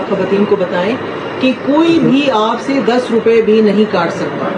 खवातीन को बताएं कि कोई भी आपसे 10 रुपए भी नहीं काट सकता।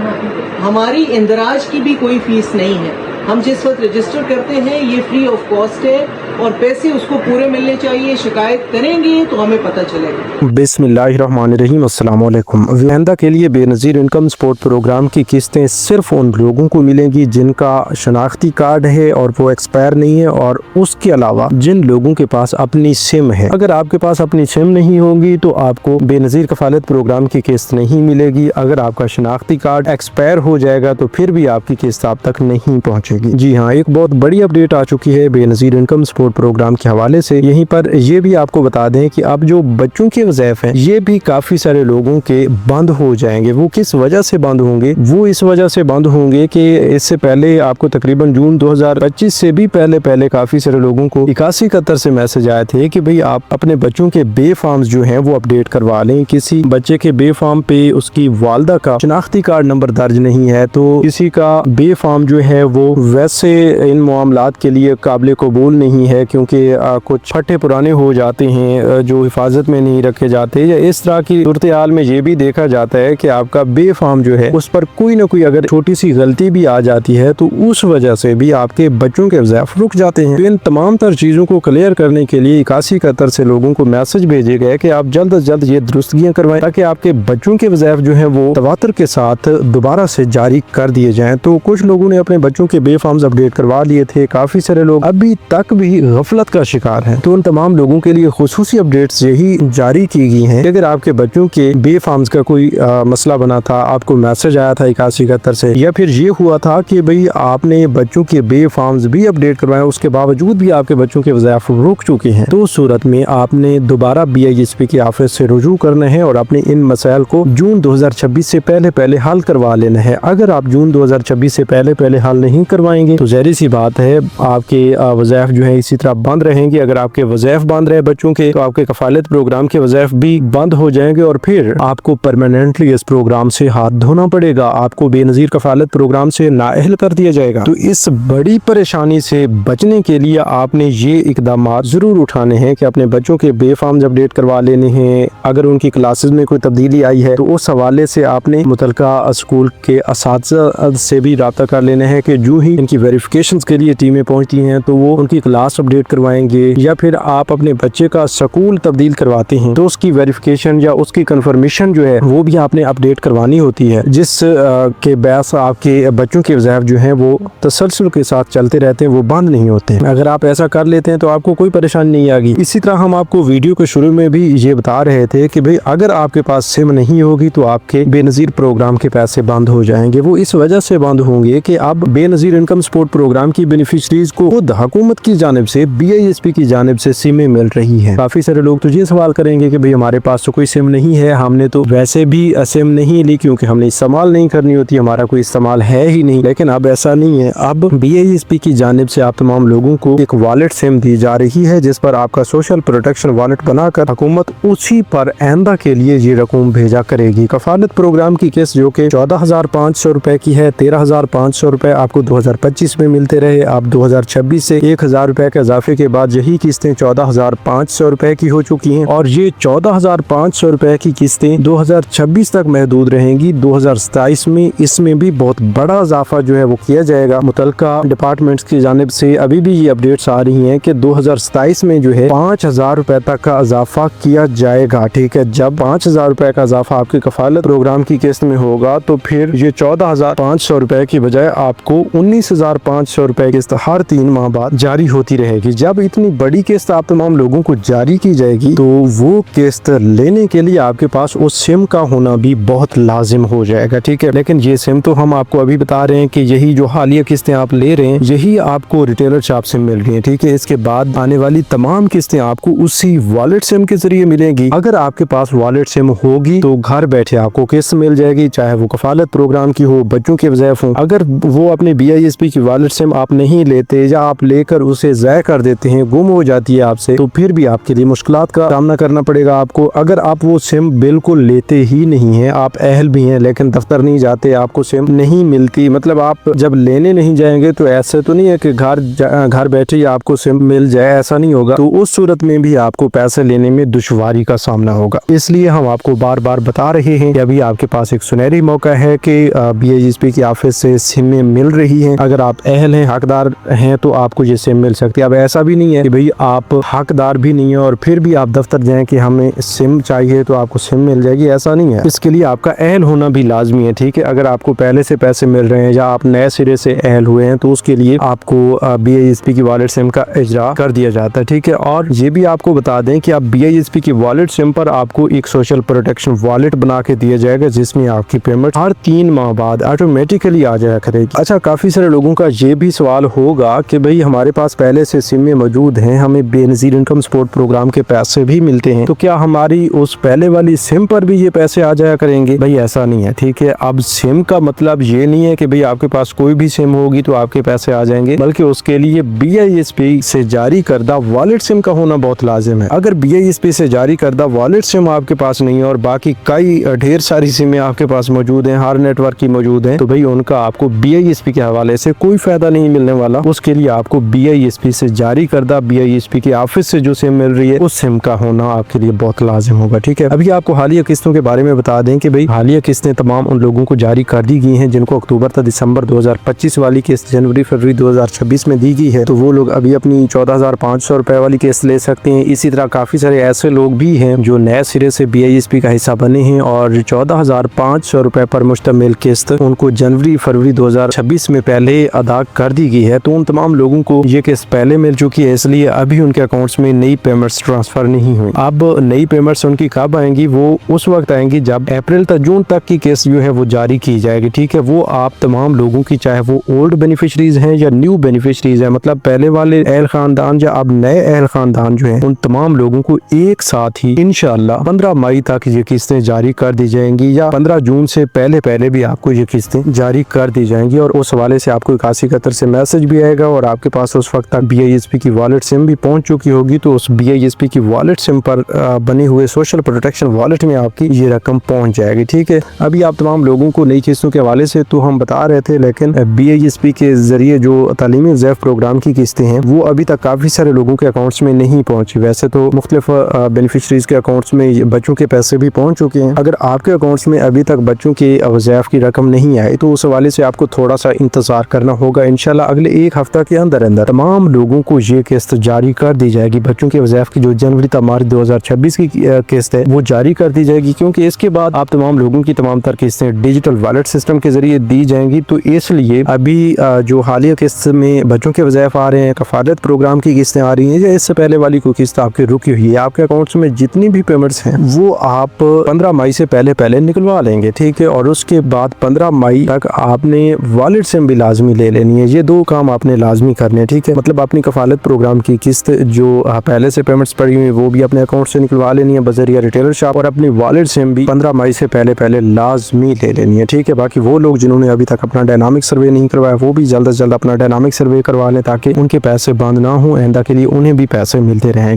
हमारी इंदराज की भी कोई फीस नहीं है। हम जिस वक्त रजिस्टर करते हैं ये फ्री ऑफ कॉस्ट है और पैसे उसको पूरे मिलने चाहिए। शिकायत करेंगे तो हमें पता चलेगा। बिस्मिल्लाहिर्रहमानिर्रहीम, अस्सलाम वालेकुम। आइंदा के लिए बेनज़ीर इनकम सपोर्ट प्रोग्राम की किस्तें सिर्फ उन लोगों को मिलेंगी जिनका शनाख्ती कार्ड है और वो एक्सपायर नहीं है, और उसके अलावा जिन लोगों के पास अपनी सिम है। अगर आपके पास अपनी सिम नहीं होगी तो आपको बेनज़ीर कफालत प्रोग्राम की किस्त नहीं मिलेगी। अगर आपका शनाख्ती कार्ड एक्सपायर हो जाएगा तो फिर भी आपकी किस्त आप तक नहीं पहुँचेगी। जी हाँ, एक बहुत बड़ी अपडेट आ चुकी है बेनज़ीर इनकम सपोर्ट प्रोग्राम के हवाले से। यहीं पर ये भी आपको बता दें कि अब जो बच्चों के वज़ैफ हैं ये भी काफ़ी सारे लोगों के बंद हो जाएंगे। वो किस वजह से बंद होंगे? वो इस वजह से बंद होंगे कि इससे पहले आपको तकरीबन जून 2025 से भी पहले काफ़ी सारे लोगों को 8171 से मैसेज आए थे कि भाई आप अपने बच्चों के बे फॉर्म्स जो हैं वो अपडेट करवा लें। किसी बच्चे के बे फॉर्म पे उसकी वालदा का शनाख्ती कार्ड नंबर दर्ज नहीं है तो किसी का बे फॉर्म जो है वो वैसे इन मामलात के लिए काबिल कबूल नहीं है, क्योंकि कुछ फटे पुराने हो जाते हैं जो हिफाजत में नहीं रखे जाते, या इस तरह की सूरत हाल में ये भी देखा जाता है कि आपका बे फॉर्म जो है उस पर कोई ना कोई अगर छोटी सी गलती भी आ जाती है तो उस वजह से भी आपके बच्चों के वज़ैफ रुक जाते हैं। तो इन तमाम तर चीज़ों को क्लियर करने के लिए 8171 से लोगों को मैसेज भेजे गए कि आप जल्द अज जल्द ये दुरुस्तगियाँ करवाएं ताकि आपके बच्चों के वज़ैफ जो है वो तवातर के साथ दोबारा से जारी कर दिए जाएं। तो कुछ लोगों ने अपने बच्चों के बे फॉर्म्स अपडेट करवा लिए थे, काफी सारे लोग अभी तक भी गफलत का शिकार हैं। तो उन तमाम लोगों के लिए खुसूसी अपडेट्स यही जारी की गई हैं कि अगर आपके बच्चों के बे फॉर्म्स का कोई मसला बना था, आपको मैसेज आया था 8171 से, या फिर ये हुआ था कि भाई आपने बच्चों के बे फॉर्म्स भी अपडेट करवाए, उसके बावजूद भी आपके बच्चों के वज़ाइफ रुक चुके हैं, तो उस सूरत में आपने दोबारा BISP की ऑफिस से रुजू करना है और अपने इन मसाइल को जून 2026 से पहले हल करवा लेना है। अगर आप जून 2026 से पहले हल नहीं करवाएंगे तो ज़ाहिर सी बात है आपके वज़ाइफ जो है इसी तरह बंद रहेंगे। अगर आपके वज़ाइफ बंद रहे बच्चों के तो आपके कफालत प्रोग्राम के वज़ाइफ भी बंद हो जाएंगे और फिर आपको परमानेंटली इस प्रोग्राम से हाथ धोना पड़ेगा। आपको बेनज़ीर कफालत प्रोग्राम से नाअहल कर दिया जाएगा। तो इस बड़ी परेशानी से बचने के लिए आपने ये इकदाम जरूर उठाने हैं कि अपने बच्चों के बे फॉर्म्स अपडेट करवा लेने हैं। अगर उनकी क्लासेस में कोई तब्दीली आई है तो उस हवाले से आपने मुतलका स्कूल के असातिज़ा से भी राब्ता कर लेना है कि जो ही इनकी वेरिफिकेशंस के लिए टीमें पहुंचती हैं तो वो उनकी क्लास अपडेट करवाएंगे, या फिर आप अपने बच्चे का स्कूल तब्दील करवाते हैं तो उसकी वेरिफिकेशन या उसकी कंफर्मेशन जो है वो भी आपने अपडेट करवानी होती है, जिस के बयास आपके बच्चों के वज़ाइफ जो हैं वो तसलसल के साथ चलते रहते हैं, वो बंद नहीं होते हैं। अगर आप ऐसा कर लेते हैं तो आपको कोई परेशानी नहीं आएगी। इसी तरह हम आपको वीडियो के शुरू में भी ये बता रहे थे कि भाई अगर आपके पास सिम नहीं होगी तो आपके बेनज़ीर प्रोग्राम के पैसे बंद हो जाएंगे। वो इस वजह से बंद होंगे कि अब बेनज़ीर इनकम सपोर्ट प्रोग्राम की बेनिफिशरीज को खुद हुकूमत की जानिब से BISP की जानिब से सिमें मिल रही हैं। काफी सारे लोग तो ये सवाल करेंगे कि भाई हमारे पास तो कोई सिम नहीं है, हमने तो वैसे भी सिम नहीं ली क्योंकि हमने इस्तेमाल नहीं करनी होती, हमारा कोई इस्तेमाल है ही नहीं। लेकिन अब ऐसा नहीं है। अब BISP की जानिब से आप तमाम लोगों को एक वॉलेट सिम दी जा रही है जिस पर आपका सोशल प्रोटेक्शन वॉलेट बनाकर हुकूमत उसी पर आइंदा के लिए ये रकम भेजा करेगी। कफालत प्रोग्राम की किस्त जो कि 14,500 रुपए की है, 13,500 रुपए आपको 2025 में मिलते रहे। आप 2026 से 1,000 रुपए के इजाफे के बाद यही किस्तें 14,500 रुपए की हो चुकी हैं और ये 14,500 रुपए की किस्तें 2026 तक महदूद रहेंगी। 2027 में इसमें भी बहुत बड़ा इजाफा जो है वो किया जाएगा। मुतलका डिपार्टमेंट्स की जानिब से अभी भी ये अपडेट्स आ रही हैं कि 2027 में जो है 5,000 रुपए तक का इजाफा किया जाएगा। ठीक है, जब 5,000 रुपए का इजाफा आपकी कफालत प्रोग्राम की किस्त में होगा तो फिर ये 14,500 रुपए की बजाय आपको 19,500 रुपए किस्त हर 3 माह बाद जारी होती रहेगी। जब इतनी बड़ी किस्त आप तमाम लोगों को जारी की जाएगी तो वो किस्त लेने के लिए आपके पास उस सिम का होना भी बहुत लाजिम हो जाएगा। ठीक है, लेकिन ये सिम तो हम आपको अभी बता रहे हैं कि यही जो हालिया किस्तें आप ले रहे हैं यही आपको रिटेलर शॉप से मिल रही हैं। ठीक है, इसके बाद आने वाली तमाम किस्तें आपको उसी वॉलेट सिम के जरिए मिलेंगी। अगर आपके पास वॉलेट सिम होगी तो घर बैठे आपको किस्त मिल जाएगी, चाहे वो कफालत प्रोग्राम की हो, बच्चों के वज़ाइफ हो। अगर वो अपने BISP की वॉलेट सिम आप नहीं लेते या आप लेकर उसे ज़ाया कर देते हैं, गुम हो जाती है आपसे, तो फिर भी आपके लिए मुश्किलात का सामना करना पड़ेगा आपको। अगर आप वो सिम बिल्कुल लेते ही नहीं है, आप अहल भी हैं लेकिन दफ्तर नहीं जाते, आपको सिम नहीं मिलती, मतलब आप जब लेने नहीं जाएंगे तो ऐसा तो नहीं है कि घर बैठे ही आपको सिम मिल जाए, ऐसा नहीं होगा। तो उस सूरत में भी आपको पैसे लेने में दुश्वारी का सामना होगा। इसलिए हम आपको बार बार बता रहे हैं कि अभी आपके पास एक सुनहरी मौका है कि BISP की ऑफिस से सिमें मिल रही हैं। अगर आप अहल हैं, हकदार हैं, तो आपको ये सिम मिल सकती है। अब ऐसा भी नहीं है कि भाई आप हकदार भी नहीं है और फिर भी आप दफ्तर जाएं कि हमें सिम चाहिए तो आपको सिम मिल जाएगी, ऐसा नहीं है। इसके लिए आपका अहल होना भी लाजमी है, ठीक है। अगर आपको पहले से पैसे मिल रहे हैं या आप नए सिरे से अहल हुए हैं तो उसके लिए आपको BISP की वॉलेट सिम का इजरा कर दिया जाता है, ठीक है। और ये भी आपको बता दें कि आप BISP की वॉलेट सिम पर आपको एक सोशल प्रोटेक्शन वॉलेट बना के दिया जाएगा, जिसमें आपकी पेमेंट हर 3 माह बाद ऑटोमेटिकली आ जाया करेगी। अच्छा, काफी सारे लोगों का ये भी सवाल होगा कि भाई हमारे पास पहले से सिमें मौजूद हैं, हमें बेनजीर इनकम सपोर्ट प्रोग्राम के पैसे भी मिलते हैं, तो क्या हमारी उस पहले वाली सिम पर भी ये पैसे आ जाया करेंगे? भाई ऐसा नहीं है, ठीक है। अब सिम का मतलब ये नहीं है कि भाई आपके पास कोई भी सिम होगी तो आपके पैसे आ जाएंगे, बल्कि उसके लिए BISP से जारी करदा वॉलेट सिम का होना बहुत लाजिम है। अगर BISP से जारी करदा वॉलेट सिम आपके पास नहीं है और बाकी कई ढेर सारी सिमें आपके पास मौजूद हैं, हर नेटवर्क की मौजूद हैं, तो भाई उनका आपको BISP के हवाले से कोई फायदा नहीं मिलने वाला। उसके लिए आपको BISP से जारी करदा BISP की ऑफिस से जो सिम मिल रही है उस सिम का होना आपके लिए बहुत लाजिम होगा, ठीक है। अभी आपको हालिया किस्तों के बारे में बता दें कि भाई हालिया किस्तें तमाम उन लोगों को जारी कर दी गई हैं जिनको अक्टूबर तक दिसंबर 2025 वाली किस्त जनवरी फरवरी 2026 में दी गई है, तो वो लोग अभी अपनी 14,500 रुपए वाली किस्त ले सकते हैं। इसी तरह काफी सारे ऐसे लोग भी हैं जो नए सिरे से BISP का हिस्सा बने हैं और 14,500 रुपए पर मुश्तमिल किस्त उनको जनवरी फरवरी 2026 में पहले अदा कर दी गई है। तो उन तमाम लोगों को ये किस्त पहले मिल चुकी है, इसलिए अभी उनके अकाउंट्स में नई पेमेंट्स ट्रांसफर नहीं हुई। अब नई पेमेंट्स उनकी कब आएंगी? वो उस वक्त आएंगी जब अप्रैल तक जून तक की किस्त जो है वो जारी की जाएगी, ठीक है। वो आप तमाम लोगों की, चाहे वो ओल्ड बेनिफिशरीज हैं या न्यू बेनिफिशरीज हैं, मतलब पहले वाले अहल खानदान या अब नए अहल खानदान जो हैं, उन तमाम लोगों को एक साथ ही इंशाल्लाह 15 मई तक ये किस्तें जारी कर दी जाएंगी या 15 जून से पहले भी आपको ये किस्तें जारी कर दी जाएंगी। और उस हवाले से आपको 8171 से मैसेज भी आएगा और आपके पास उस वक्त तक BISP की वॉलेट सिम भी पहुंच चुकी होगी, तो उस BISP की वॉलेट सिम पर बने हुए सोशल प्रोटेक्शन वॉलेट में आपकी ये रकम पहुंच जाएगी, ठीक है। अभी आप तमाम लोगों को नई किस्तों के हवाले से तो हम बता रहे थे, लेकिन BISP के जरिए जो तालीमी ज़ैफ़ प्रोग्राम की किस्तें हैं वो अभी तक काफ़ी सारे लोगों के अकाउंट्स में नहीं पहुंची। वैसे तो मुख्तलिफ बेनिफिशरीज के अकाउंट्स में बच्चों के पैसे भी पहुंच चुके हैं। अगर आपके अकाउंट्स में अभी तक बच्चों के ज़ैफ़ की रकम नहीं आई तो उस हवाले से आपको थोड़ा सा इंतज़ार करना होगा। इंशाल्लाह अगले एक हफ्ता के अंदर अंदर तमाम लोगों को ये किस्त जारी कर दी जाएगी। बच्चों के ज़ैफ़ की जो जनवरी तक मार्च 2026 की किस्त है वो जारी कर दी जाएगी, क्योंकि इसके बाद आप तमाम लोगों की तमाम तर किस्तें डिजिटल वॉलेट सिस्टम के जरिए दी जाएंगी। तो इसलिए अभी जो हालिया किस्त में बच्चों के वज़ैफ़ आ रहे हैं, कफालत प्रोग्राम की किस्तें आ रही हैं या इससे पहले वाली कोई किस्त आपकी रुकी हुई है, आपके अकाउंट्स में जितनी भी पेमेंट्स हैं वो आप 15 मई से पहले निकलवा लेंगे, ठीक है। और उसके बाद 15 मई तक आपने वॉलेट सिम भी लाजमी ले लेनी है। ये दो काम आपने लाजमी करने, ठीक है। मतलब अपनी कफालत प्रोग्राम की किस्त जो पहले से पेमेंट्स पड़ी हुई वो भी अपने अकाउंट से निकलवा लेनी है बजरिया रिटेलर शॉप, और अपनी वॉलेट सिम भी 15 मई से पहले लाजमी ले लेनी है, ठीक है। बाकी वो लोग जिन्होंने अभी तक अपना डायनामिक सर्वे नहीं करवाया वो भी जल्द से जल्द अपना डायनामिक सर्वे करवा लें ताकि उनके पैसे बंद ना हो, आइंदा के लिए उन्हें भी पैसे मिलते रहें।